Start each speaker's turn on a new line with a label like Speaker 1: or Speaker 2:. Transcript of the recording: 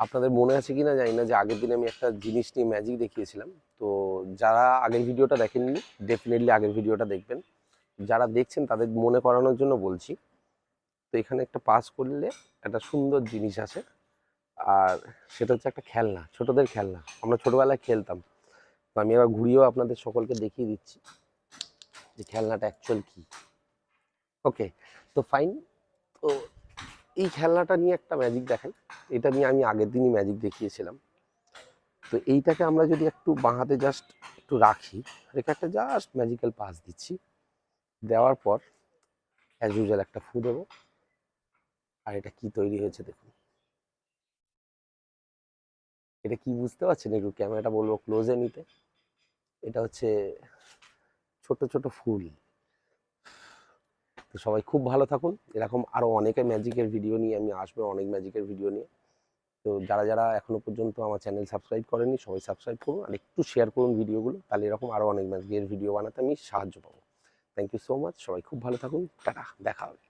Speaker 1: আপনাদের মনে আছে কিনা জানি না যে আগের দিনে আমি একটা জিনিস নিয়ে ম্যাজিক দেখিয়েছিলাম। তো যারা আগের ভিডিওটা দেখেননি ডেফিনেটলি আগের ভিডিওটা দেখবেন। যারা দেখছেন তাদের মনে করানোর জন্য বলছি। তো এখানে একটা পাস করলে একটা সুন্দর জিনিস আছে, আর সেটা হচ্ছে একটা খেলনা, ছোটদের খেলনা। আমরা ছোটবেলায় খেলতাম। তো আমি এবার ঘুরিয়েও আপনাদের সকলকে দেখিয়ে দিচ্ছি যে খেলনাটা অ্যাকচুয়াল কি। ওকে, তো ফাইন। তো এই খেলনাটা নিয়ে একটা ম্যাজিক দেখাই। এটা নিয়ে আমি আগের দিনই ম্যাজিক দেখিয়েছিলাম। তো এইটাকে আমরা যদি একটু বাঁ হাতে জাস্ট একটু রাখি, রেখে একটা জাস্ট ম্যাজিক্যাল পাস দিচ্ছি, দেওয়ার পর অ্যাজ ইউজুয়াল একটা ফু দেবো। আর এটা কি তৈরি হয়েছে দেখুন। এটা কি বুঝতে পারছেন? একটু ক্যামেরাটা বলবো ক্লোজে নিতে। এটা হচ্ছে ছোট ছোট ফুল। তো সবাই খুব ভালো থাকুন। এরকম আরও অনেকের ম্যাজিকের ভিডিও নিয়ে আমি আসবো, অনেক ম্যাজিকের ভিডিও নিয়ে। তো যারা যারা এখনো পর্যন্ত আমার চ্যানেল সাবস্ক্রাইব করেনি সবাই সাবস্ক্রাইব করুন, আর একটু শেয়ার করুন ভিডিওগুলো, তাহলে এরকম আরও অনেক ম্যাজিকের ভিডিও বানাতে আমি সাহায্য পাবো। Thank you so much. সবাই খুব ভালো থাকুন। টাটা, দেখা হবে।